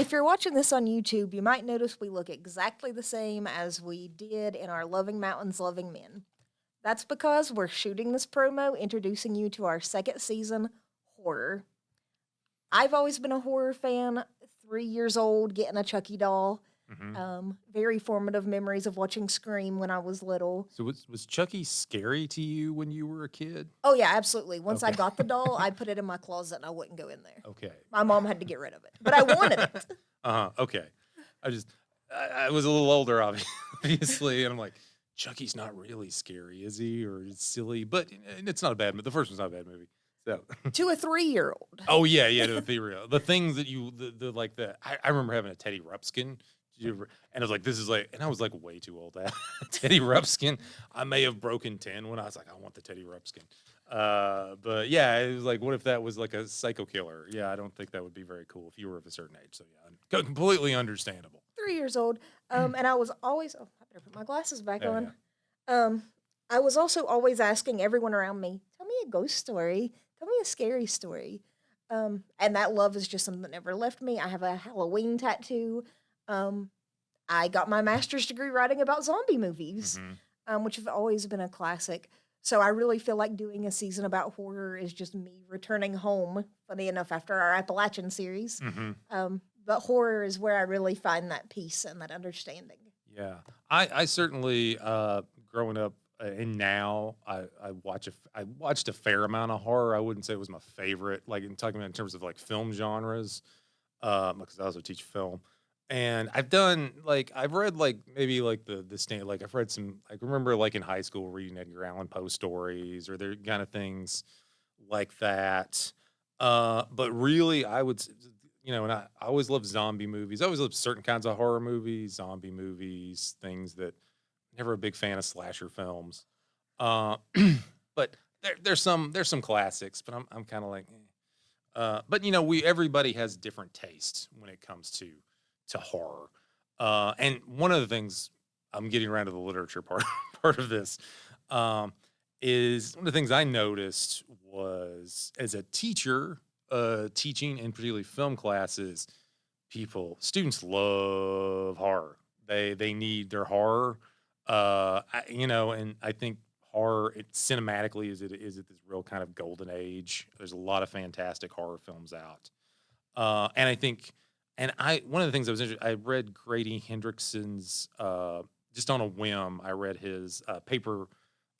if you're watching this on YouTube, you might notice we look exactly the same as we did in our Loving Mountains, Loving Men. That's because we're shooting this promo introducing you to our second season, Horror. I've always been a horror fan, 3 years old, getting a Chucky doll. Hmm. Very formative memories of watching Scream when I was little. So was Chucky scary to you when you were a kid? Oh, yeah, absolutely. Once I Okay. got the doll, I put it in my closet and I wouldn't go in there. Okay. My mom had to get rid of it, but I wanted it. Uh-huh. Okay. I just I was a little older, obviously, and I'm like, Chucky's not really scary, is he? Or it's silly, but it's not a bad movie. The first one's not a bad movie. So, To a 3-year-old. oh yeah, yeah, to be real. The things that the like the I remember having a Teddy Ruxpin. And I was like, this is like, and I was like way too old to have Teddy Ruxpin. I may have broken 10 when I was like, I want the Teddy Ruxpin. But yeah, it was like, what if that was like a psycho killer? Yeah, I don't think that would be very cool if you were of a certain age. So yeah, completely understandable. 3 years old. And I was always, oh, I better put my glasses back Yeah, on. I was also always asking everyone around me, tell me a ghost story, tell me a scary story. And that love is just something that never left me. I have a Halloween tattoo. I got my master's degree writing about zombie movies, hmm which have always been a classic. So I really feel like doing a season about horror is just me returning home, funny enough, after our Appalachian series. hmm But horror is where I really find that peace and that understanding. Yeah, I certainly growing up and now I watched a fair amount of horror. I wouldn't say it was my favorite, like in talking about in terms of like film genres, because I also teach film. And I've done like I've read like maybe like the stand like I've read some I can remember like in high school reading Edgar Allan Poe stories or there kind of things like that. But really I would and I always love zombie movies. I always love certain kinds of horror movies, zombie movies, things that never a big fan of slasher films. Uh, but there's some classics, but I'm kind of like, but we everybody has different tastes when it comes to horror. And one of the things I'm getting around to the literature part part of this um, is one of the things I noticed was as a teacher teaching in particularly film classes, students love horror. They need their horror. And I think horror it cinematically is it this real kind of golden age. There's a lot of fantastic horror films out. And I think and I one of the things I was interested I read Grady Hendrickson's just on a whim, I read his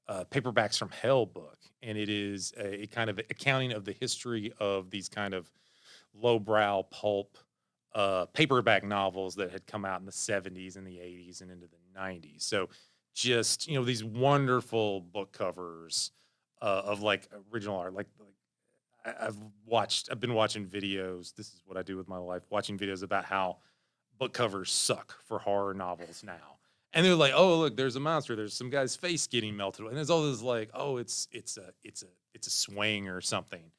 Paperbacks from Hell book, and it is a kind of accounting of the history of these kind of lowbrow pulp paperback novels that had come out in the 70s and the 80s and into the 90s. So just, these wonderful book covers of like original art. I've been watching videos. This is what I do with my life, watching videos about how book covers suck for horror novels now. And they're like, oh look, there's a monster. There's some guy's face getting melted, and there's all this like, oh, it's a swing or something.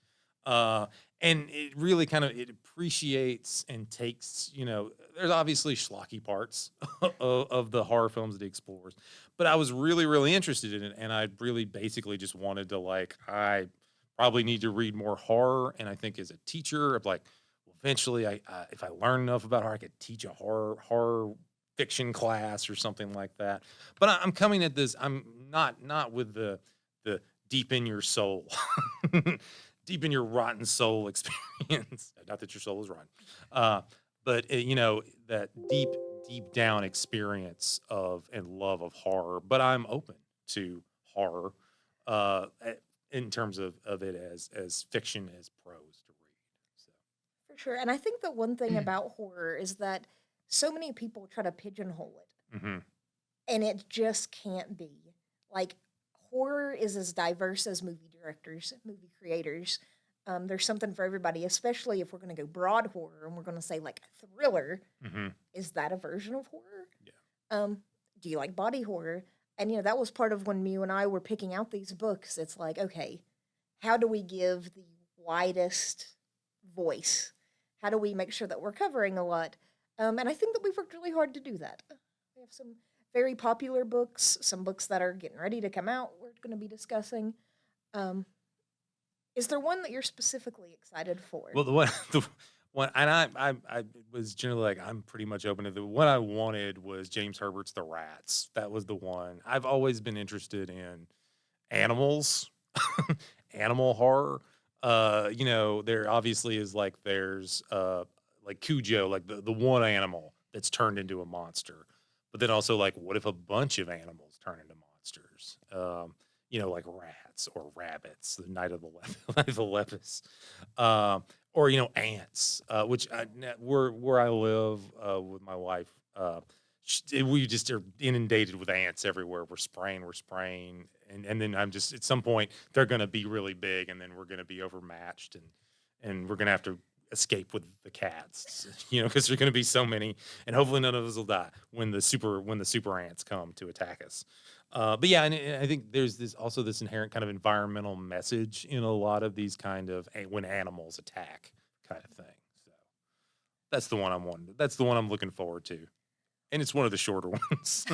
Uh, and it really kind of it appreciates and takes. There's obviously schlocky parts of the horror films that he explores, but I was really really interested in it, and I really basically just wanted to like I probably need to read more horror, and I think as a teacher, of like eventually if I learn enough about horror, I could teach a horror fiction class or something like that. But I'm coming at this. I'm not with the deep in your soul, deep in your rotten soul experience. Not that your soul is rotten, but that deep down experience of and love of horror. But I'm open to horror. In terms of it as fiction as prose to read. So For sure. And I think the one thing about horror is that so many people try to pigeonhole it, hmm and it just can't be. Like, horror is as diverse as movie directors, movie creators. There's something for everybody, especially if we're going to go broad horror and we're going to say, like, thriller. hmm Is that a version of horror? yeah. Um, do you like body horror? And, that was part of when you and I were picking out these books. It's like, okay, how do we give the widest voice? How do we make sure that we're covering a lot? And I think that we've worked really hard to do that. We have some very popular books, some books that are getting ready to come out. We're going to be discussing. Um, is there one that you're specifically excited for? Well, the one Well, and I was generally like, I'm pretty much open to the what I wanted was James Herbert's The Rats. That was the one. I've always been interested in animals, animal horror. There obviously is like there's like Cujo, like the one animal that's turned into a monster. But then also like what if a bunch of animals turn into monsters? Like rats or rabbits, the Night of the Night of the Lepus. Or ants, which where I live with my wife. We just are inundated with ants everywhere. We're spraying, and then I'm just at some point they're going to be really big, and then we're going to be overmatched, and we're going to have to escape with the cats, because there's going to be so many, and hopefully none of us will die when the super ants come to attack us. But yeah, and I think there's this inherent kind of environmental message in a lot of these kind of when animals attack kind of thing. So that's the one I'm wanting. That's the one I'm looking forward to, and it's one of the shorter ones.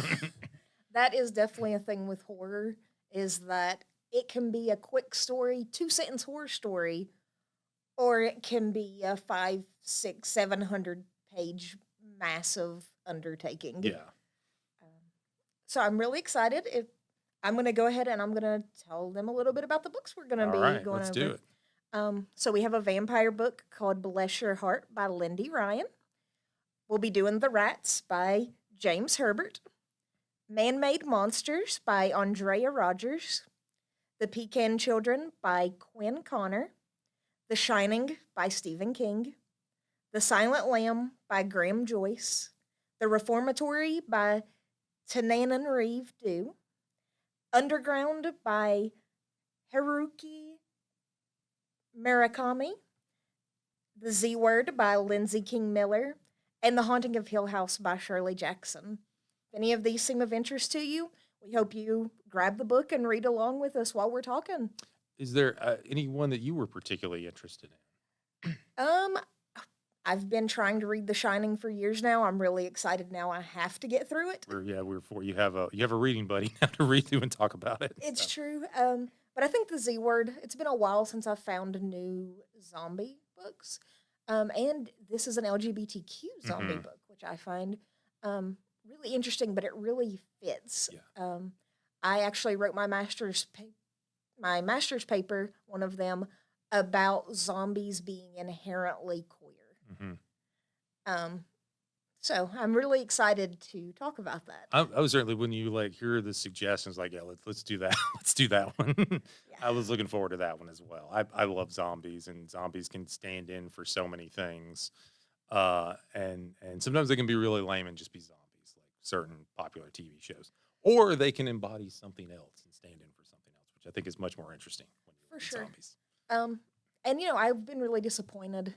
That is definitely a thing with horror, is that it can be a quick story, 2 sentence horror story, or it can be a 5, 6, 700 page massive undertaking. Yeah. Um, so I'm really excited. If I'm going to go ahead and I'm going to tell them a little bit about the books we're going to All be right, going let's over. do it. So we have a vampire book called Bless Your Heart by Lindy Ryan. We'll be doing The Rats by James Herbert. Man-Made Monsters by Andrea Rogers. The Pecan Children by Quinn Connor. The Shining by Stephen King. The Silent Lamb by Graham Joyce. The Reformatory by Tananan Reeve Dew. Underground by Haruki Murakami. The Z Word by Lindsay King Miller. And The Haunting of Hill House by Shirley Jackson. If any of these seem of interest to you, we hope you grab the book and read along with us while we're talking. Is there any one that you were particularly interested in? Um, I've been trying to read The Shining for years now. I'm really excited now. I have to get through it. We're for you have a reading buddy now to read through and talk about it. It's So. true. But I think the Z Word. It's been a while since I've found new zombie books. And this is an LGBTQ zombie Mhm. book, which I find really interesting. But it really fits. Yeah. I actually wrote my master's paper, one of them, about zombies being inherently queer. hmm Um, so I'm really excited to talk about that. I was certainly when you like hear the suggestions, like, yeah, let's do that. Let's do that one. Yeah. I was looking forward to that one as well. I love zombies, and zombies can stand in for so many things. And sometimes they can be really lame and just be zombies, like certain popular TV shows, or they can embody something else and stand in for something else, which I think is much more interesting when you For look at sure. zombies. Um, and I've been really disappointed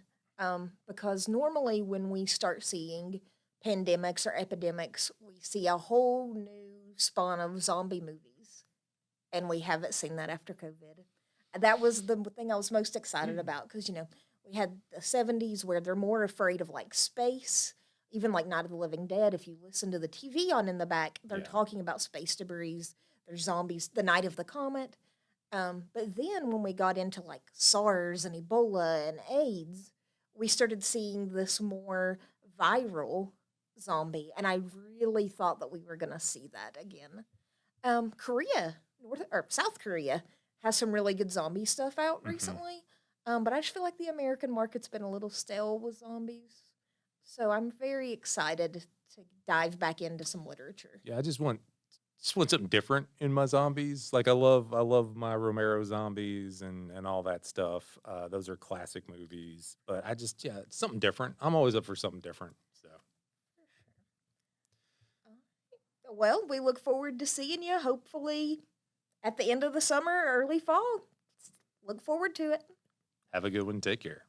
because normally when we start seeing pandemics or epidemics, we see a whole new spawn of zombie movies, and we haven't seen that after COVID. That was the thing I was most excited about because we had the '70s where they're more afraid of like space. Even like Night of the Living Dead, if you listen to the TV on in the back, they're Yeah. talking about space debris. There's zombies, the Night of the Comet. But then when we got into like SARS and Ebola and AIDS, we started seeing this more viral zombie, and I really thought that we were going to see that again. Korea, North or South Korea, has some really good zombie stuff out hmm recently. But I just feel like the American market's been a little stale with zombies, so I'm very excited to dive back into some literature. Yeah, I just want something different in my zombies. Like I love my Romero zombies and all that stuff. Those are classic movies. But yeah, something different. I'm always up for something different. So Well, we look forward to seeing you, hopefully at the end of the summer, early fall. Look forward to it. have a good one. Take care.